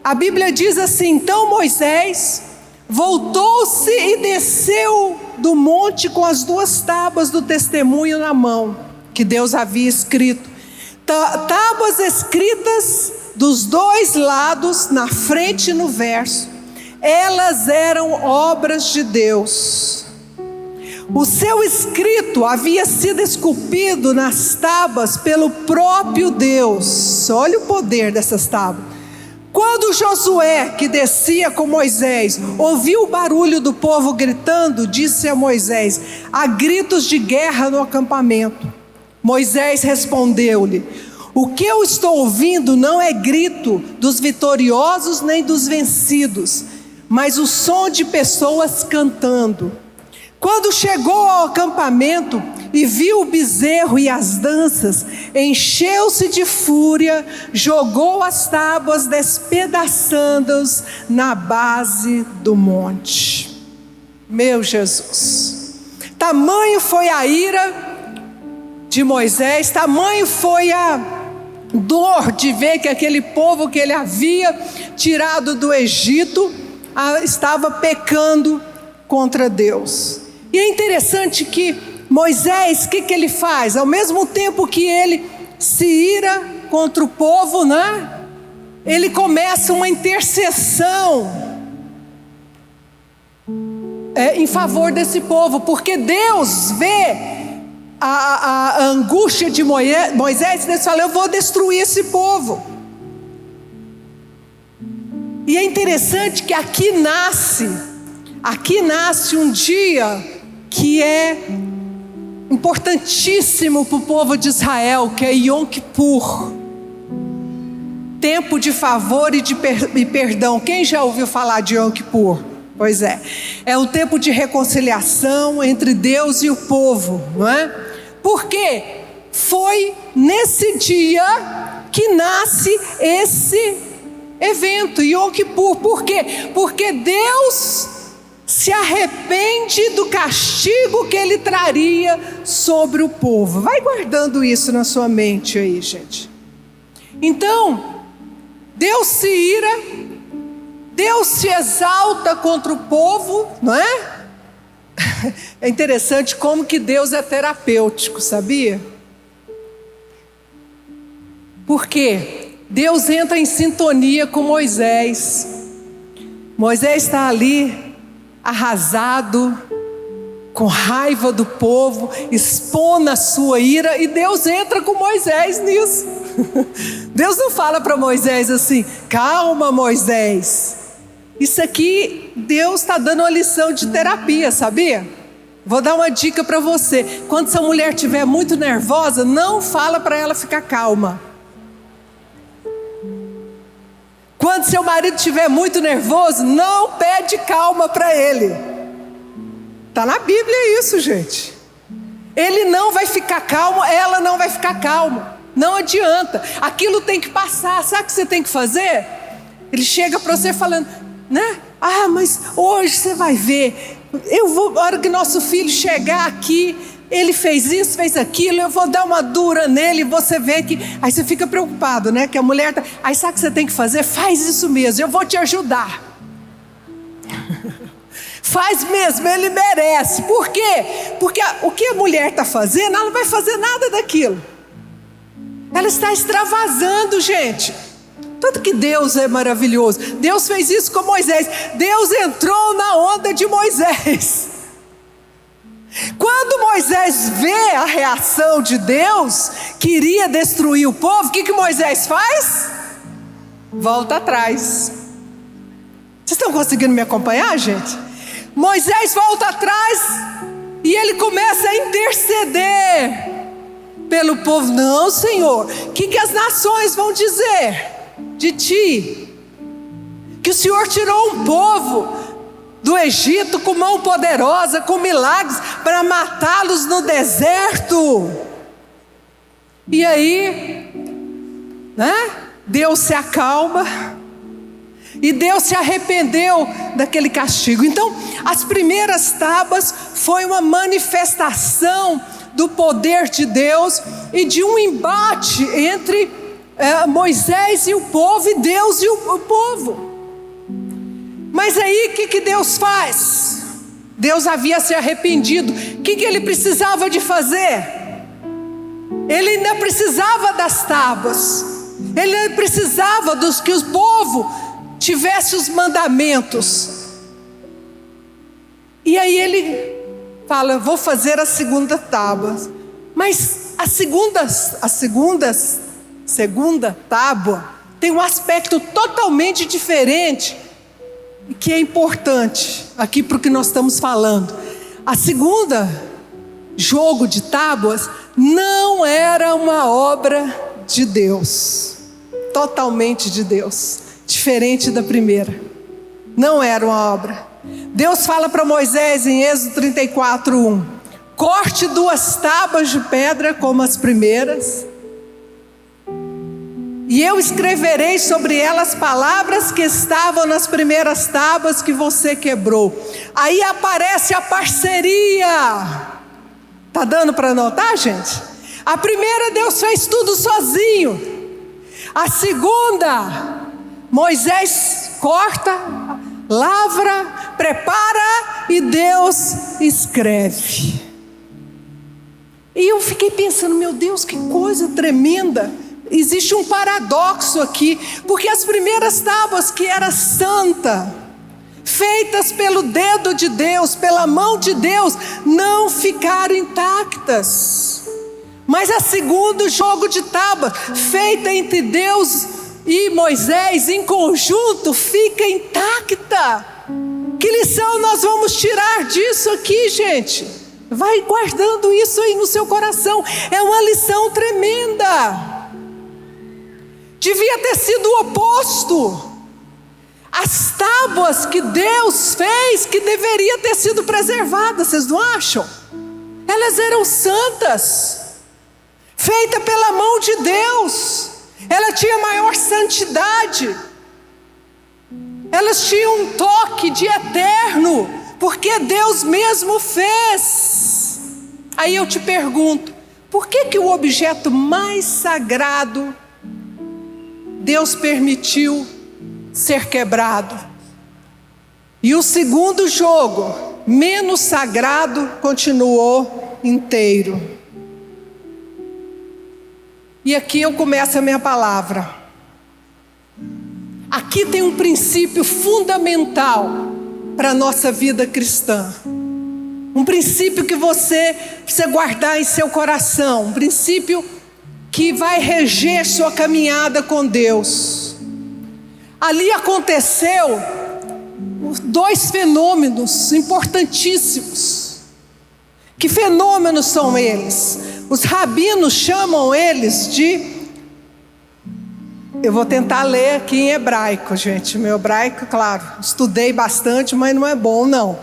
A Bíblia diz assim: então Moisés voltou-se e desceu do monte com as 2 tábuas do testemunho na mão, que Deus havia escrito. Tábuas escritas dos 2 lados, na frente e no verso. Elas eram obras de Deus. O seu escrito havia sido esculpido nas tábuas pelo próprio Deus. Olha o poder dessas tábuas. Quando Josué, que descia com Moisés, ouviu o barulho do povo gritando, disse a Moisés: há gritos de guerra no acampamento. Moisés respondeu-lhe: o que eu estou ouvindo não é grito dos vitoriosos nem dos vencidos, mas o som de pessoas cantando. Quando chegou ao acampamento e viu o bezerro e as danças, encheu-se de fúria, jogou as tábuas, despedaçando-os na base do monte. Meu Jesus, tamanho foi a ira de Moisés, tamanho foi a dor de ver que aquele povo que ele havia tirado do Egito estava pecando contra Deus. E é interessante que Moisés, o que ele faz? Ao mesmo tempo que ele se ira contra o povo, né? Ele começa uma intercessão em favor desse povo, porque Deus vê a angústia de Moisés, e Deus fala: eu vou destruir esse povo. E é interessante que aqui nasce um dia que é importantíssimo para o povo de Israel, que é Yom Kippur, tempo de favor e de perdão. Quem já ouviu falar de Yom Kippur? Pois é um tempo de reconciliação entre Deus e o povo, não é? Porque foi nesse dia que nasce esse evento, Yom Kippur. Por quê? Porque Deus se arrepende do castigo que ele traria sobre o povo. Vai guardando isso na sua mente aí, gente. Então, Deus se ira, Deus se exalta contra o povo, não é? É interessante como que Deus é terapêutico, sabia? Por quê? Deus entra em sintonia com Moisés. Moisés está ali arrasado, com raiva do povo, expondo a sua ira, e Deus entra com Moisés nisso. Deus não fala para Moisés assim: calma, Moisés. Isso aqui, Deus está dando uma lição de terapia, sabia? Vou dar uma dica para você: quando sua mulher estiver muito nervosa, não fala para ela ficar calma. Quando seu marido estiver muito nervoso, não pede calma para ele. Está na Bíblia isso, gente. Ele não vai ficar calmo, ela não vai ficar calma. Não adianta, aquilo tem que passar. Sabe o que você tem que fazer? Ele chega para você falando, né? Ah, mas hoje você vai ver. A hora que nosso filho chegar aqui, ele fez isso, fez aquilo, eu vou dar uma dura nele, você vê que... Aí você fica preocupado, né? Que a mulher tá... Aí sabe o que você tem que fazer? Faz isso mesmo, eu vou te ajudar. Faz mesmo, ele merece. Por quê? Porque o que a mulher está fazendo, ela não vai fazer nada daquilo. Ela está extravasando, gente. Tanto que Deus é maravilhoso. Deus fez isso com Moisés. Deus entrou na onda de Moisés. Quando Moisés vê a reação de Deus, queria destruir o povo, o que Moisés faz? Volta atrás. Vocês estão conseguindo me acompanhar, gente? Moisés volta atrás e ele começa a interceder pelo povo. Não, Senhor, o que as nações vão dizer de ti? Que o Senhor tirou um povo do Egito com mão poderosa, com milagres, para matá-los no deserto. E aí, né? Deus se acalma e Deus se arrependeu daquele castigo. Então, as primeiras tábuas foi uma manifestação do poder de Deus e de um embate entre Moisés e o povo, e Deus e o povo. Mas aí o que Deus faz? Deus havia se arrependido. O que ele precisava de fazer? Ele ainda precisava das tábuas. Ele ainda precisava que o povo tivesse os mandamentos. E aí ele fala: vou fazer a segunda tábua. Mas a segunda tábua tem um aspecto totalmente diferente, que é importante aqui para o que nós estamos falando. A segunda jogo de tábuas não era uma obra de Deus, totalmente de Deus, diferente da primeira. Não era uma obra. Deus fala para Moisés em Êxodo 34:1: corte 2 tábuas de pedra como as primeiras, e eu escreverei sobre elas palavras que estavam nas primeiras tábuas que você quebrou. Aí aparece a parceria. Tá dando para notar, gente? A primeira, Deus fez tudo sozinho. A segunda, Moisés corta, lavra, prepara e Deus escreve. E eu fiquei pensando: meu Deus, que coisa tremenda. Existe um paradoxo aqui, porque as primeiras tábuas, que era santa, feitas pelo dedo de Deus, pela mão de Deus, não ficaram intactas. Mas a segundo jogo de tábua, feita entre Deus e Moisés em conjunto, fica intacta. Que lição nós vamos tirar disso aqui, gente? Vai guardando isso aí no seu coração. É uma lição tremenda. Devia ter sido o oposto. As tábuas que Deus fez, que deveria ter sido preservadas, vocês não acham? Elas eram santas, feita pela mão de Deus. Ela tinha maior santidade. Elas tinham um toque de eterno, porque Deus mesmo fez. Aí eu te pergunto: por que o objeto mais sagrado Deus permitiu ser quebrado? E o segundo jogo, menos sagrado, continuou inteiro. E aqui eu começo a minha palavra. Aqui tem um princípio fundamental para a nossa vida cristã. Um princípio que você precisa guardar em seu coração. Um princípio que vai reger sua caminhada com Deus. Ali aconteceu 2 fenômenos importantíssimos. Que fenômenos são eles? Os rabinos chamam eles de... Eu vou tentar ler aqui em hebraico, gente. Meu hebraico, claro, estudei bastante, mas não é bom, não.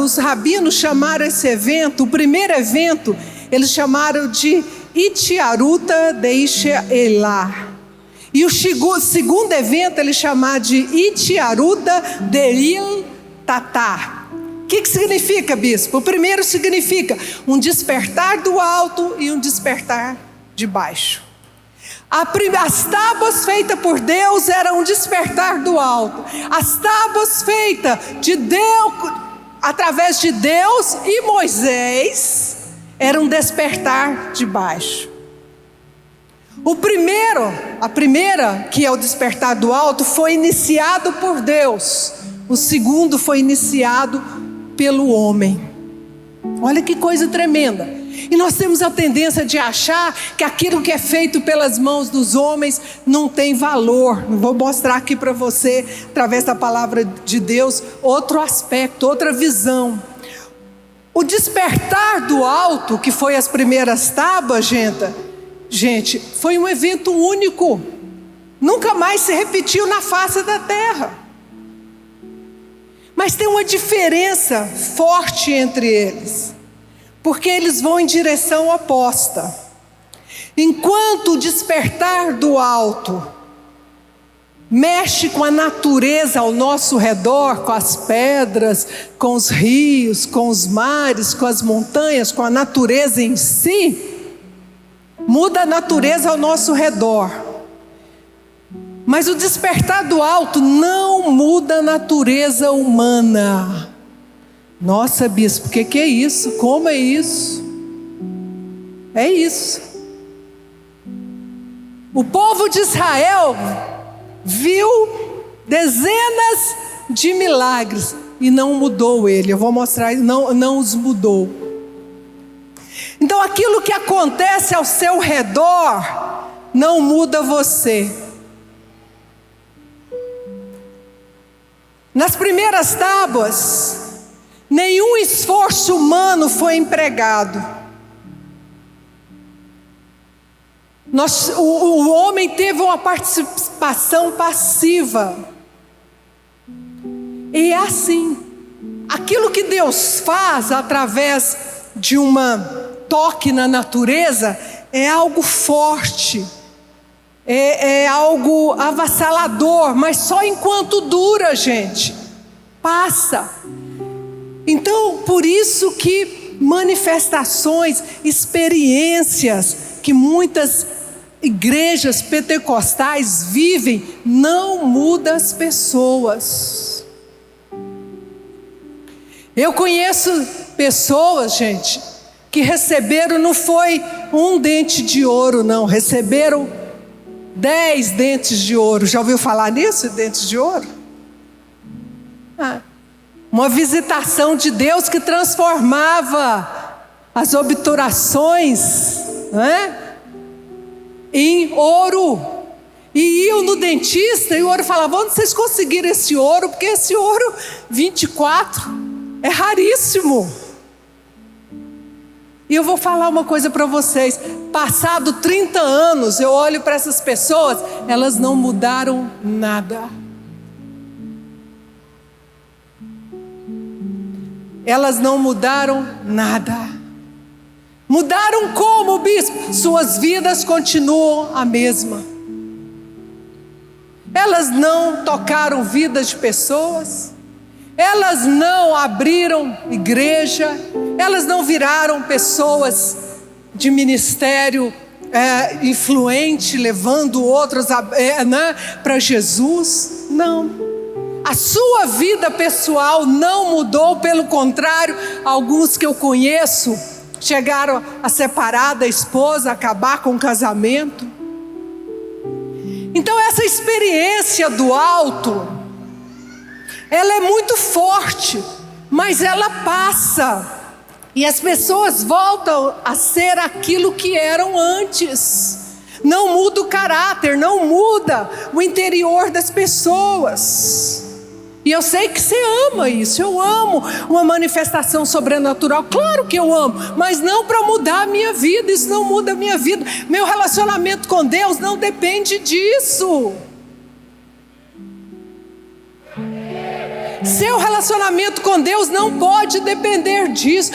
Os rabinos chamaram esse evento, o primeiro evento, eles chamaram de Itiaruta Deisha Elá. E o segundo evento eles chamaram de Itiaruta Deril Tatá. O que significa, bispo? O primeiro significa um despertar do alto e um despertar de baixo. As tábuas feitas por Deus eram um despertar do alto. As tábuas feitas de Deus, através de Deus e Moisés, era um despertar de baixo. A primeira, que é o despertar do alto, foi iniciado por Deus. O segundo foi iniciado pelo homem. Olha que coisa tremenda. E nós temos a tendência de achar que aquilo que é feito pelas mãos dos homens não tem valor. Vou mostrar aqui para você, através da palavra de Deus, outro aspecto, outra visão. O despertar do alto, que foi as primeiras tábuas, gente, foi um evento único. Nunca mais se repetiu na face da terra. Mas tem uma diferença forte entre eles, porque eles vão em direção oposta. Enquanto o despertar do alto mexe com a natureza ao nosso redor, com as pedras, com os rios, com os mares, com as montanhas, com a natureza em si, muda a natureza ao nosso redor. Mas o despertar do alto não muda a natureza humana. Nossa, bispo, o que é isso? Como é isso? É isso. O povo de Israel viu dezenas de milagres e não mudou ele. Eu vou mostrar, não os mudou. Então aquilo que acontece ao seu redor não muda você. Nas primeiras tábuas, nenhum esforço humano foi empregado. O homem teve uma participação passiva. E é assim, aquilo que Deus faz através de um toque na natureza é algo forte, é algo avassalador, mas só enquanto dura, gente, passa. Então, por isso que manifestações, experiências que muitas igrejas pentecostais vivem, não muda as pessoas. Eu conheço pessoas, gente, que receberam, não foi um dente de ouro, não, receberam 10 dentes de ouro. Já ouviu falar nisso, dentes de ouro? Uma visitação de Deus que transformava as obturações, em ouro. E iam no dentista e o ouro falava: onde vocês conseguiram esse ouro? Porque esse ouro 24 é raríssimo. E eu vou falar uma coisa para vocês: passado 30 anos, eu olho para essas pessoas, elas não mudaram nada. Elas não mudaram nada. Mudaram como, bispo? Suas vidas continuam a mesma. Elas não tocaram vidas de pessoas, elas não abriram igreja, elas não viraram pessoas de ministério influente, levando outros para Jesus. Não. A sua vida pessoal não mudou, pelo contrário, alguns que eu conheço chegaram a separar da esposa, acabar com o casamento. Então essa experiência do alto, ela é muito forte, mas ela passa, e as pessoas voltam a ser aquilo que eram antes. Não muda o caráter, não muda o interior das pessoas. E eu sei que você ama isso. Eu amo uma manifestação sobrenatural, claro que eu amo, mas não para mudar a minha vida. Isso não muda a minha vida. Meu relacionamento com Deus não depende disso. Seu relacionamento com Deus não pode depender disso.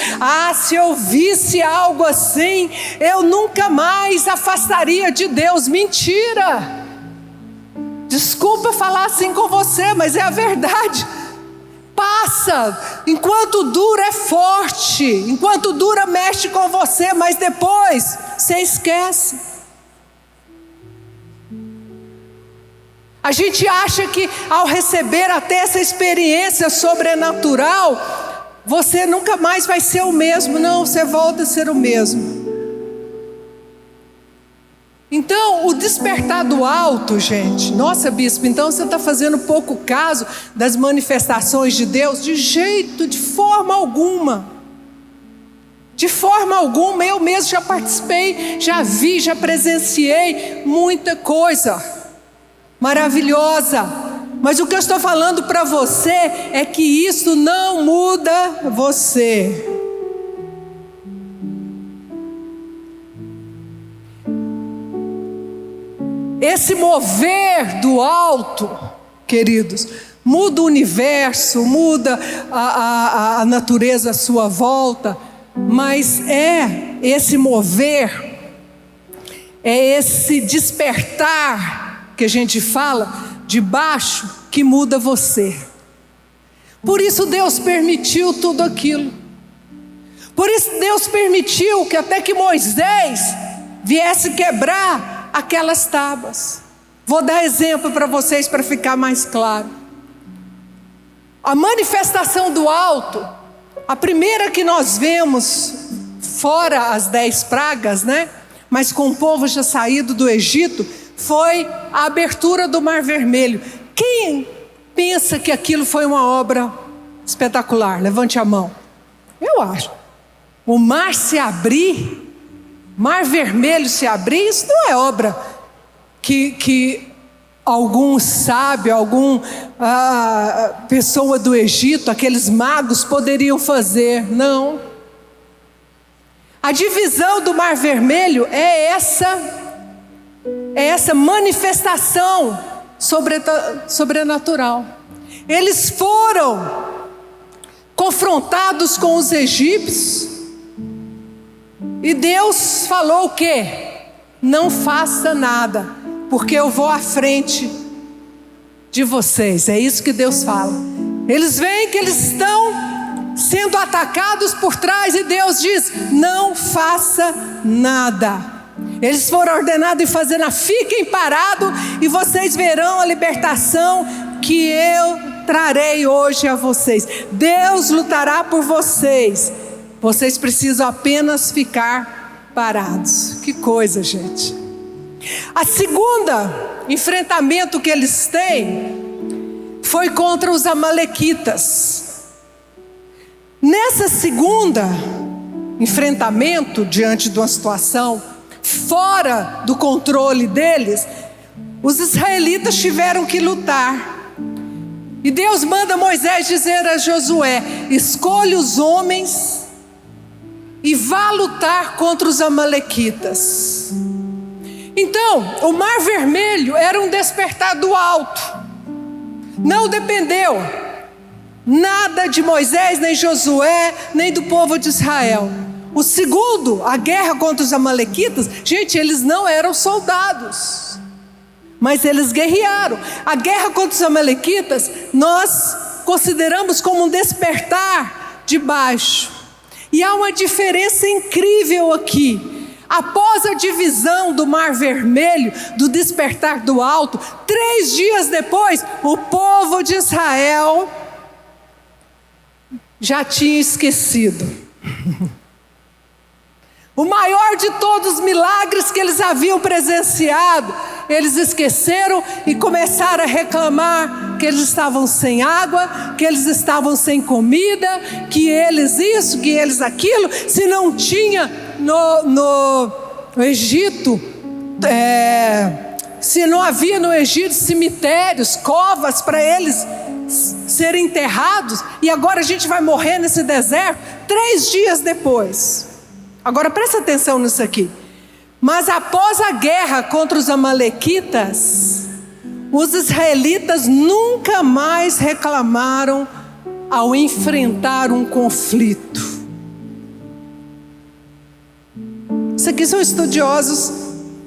Se eu visse algo assim, eu nunca mais afastaria de Deus. Mentira. Desculpa falar assim com você, mas é a verdade. Passa, enquanto dura é forte, enquanto dura mexe com você, mas depois você esquece. A gente acha que ao receber até essa experiência sobrenatural, você nunca mais vai ser o mesmo. Não, você volta a ser o mesmo. Então, o despertar do alto, gente, nossa, bispo, então você está fazendo pouco caso das manifestações de Deus? De forma alguma. De forma alguma. Eu mesmo já participei, já vi, já presenciei muita coisa maravilhosa. Mas o que eu estou falando para você é que isso não muda você. Esse mover do alto, queridos, muda o universo, muda a natureza à sua volta, mas é esse mover, é esse despertar que a gente fala de baixo que muda você. Por isso Deus permitiu tudo aquilo. Por isso Deus permitiu que até que Moisés viesse quebrar aquelas tábuas. Vou dar exemplo para vocês para ficar mais claro. A manifestação do alto, a primeira que nós vemos, fora as 10 pragas, né? Mas com o povo já saído do Egito, foi a abertura do Mar Vermelho. Quem pensa que aquilo foi uma obra espetacular? Levante a mão. Eu acho. O mar se abrir, Mar Vermelho se abrir, isso não é obra que algum sábio, pessoa do Egito, aqueles magos poderiam fazer. Não. A divisão do Mar Vermelho é essa manifestação sobrenatural. Eles foram confrontados com os egípcios e Deus falou o quê? Não faça nada, porque eu vou à frente de vocês. É isso que Deus fala. Eles veem que eles estão sendo atacados por trás e Deus diz: não faça nada. Eles foram ordenados a fazer nada. Fiquem parados e vocês verão a libertação que eu trarei hoje a vocês. Deus lutará por vocês. Vocês precisam apenas ficar parados. Que coisa, gente. A segunda enfrentamento que eles têm foi contra os amalequitas. Nessa segunda enfrentamento, diante de uma situação fora do controle deles, os israelitas tiveram que lutar. E Deus manda Moisés dizer a Josué: escolha os homens e vá lutar contra os amalequitas. Então, o Mar Vermelho era um despertar do alto. Não dependeu nada de Moisés, nem Josué, nem do povo de Israel. O segundo, a guerra contra os amalequitas, gente, eles não eram soldados, mas eles guerrearam. A guerra contra os amalequitas, nós consideramos como um despertar de baixo. E há uma diferença incrível aqui. Após a divisão do Mar Vermelho, do despertar do alto, 3 dias depois, o povo de Israel já tinha esquecido. O maior de todos os milagres que eles haviam presenciado, eles esqueceram e começaram a reclamar que eles estavam sem água, que eles estavam sem comida, que eles isso, que eles aquilo. Se não tinha no Egito, se não havia no Egito cemitérios, covas para eles serem enterrados, e agora a gente vai morrer nesse deserto 3 dias depois. Agora presta atenção nisso aqui. Mas após a guerra contra os amalequitas, os israelitas nunca mais reclamaram ao enfrentar um conflito. Isso aqui são estudiosos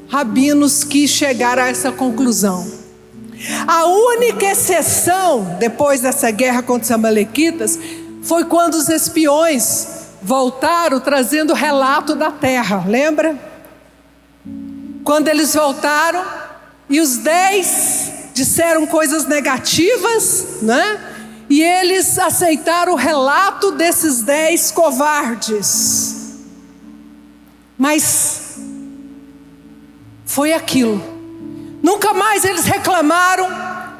rabinos que chegaram a essa conclusão. A única exceção depois dessa guerra contra os amalequitas foi quando os espiões voltaram trazendo relato da terra, lembra? Quando eles voltaram e os 10 disseram coisas negativas, né? E eles aceitaram o relato desses 10 covardes. Mas foi aquilo. Nunca mais eles reclamaram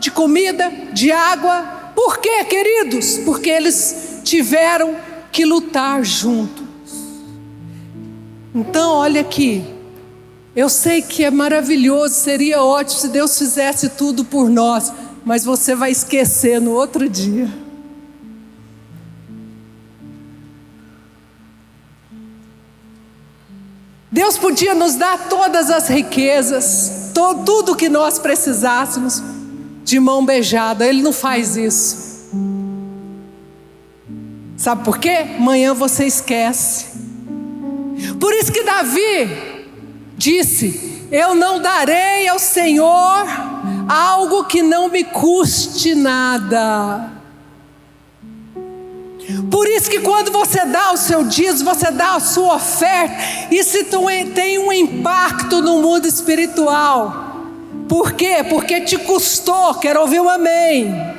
de comida, de água. Por quê, queridos? Porque eles tiveram que lutar juntos. Então, olha aqui. Eu sei que é maravilhoso, seria ótimo se Deus fizesse tudo por nós, mas você vai esquecer no outro dia. Deus podia nos dar todas as riquezas, tudo o que nós precisássemos, de mão beijada. Ele não faz isso. Sabe por quê? Amanhã você esquece. Por isso que Davi disse: eu não darei ao Senhor algo que não me custe nada. Por isso que quando você dá o seu dízimo, você dá a sua oferta, isso tem um impacto no mundo espiritual. Por quê? Porque te custou. Quero ouvir um amém.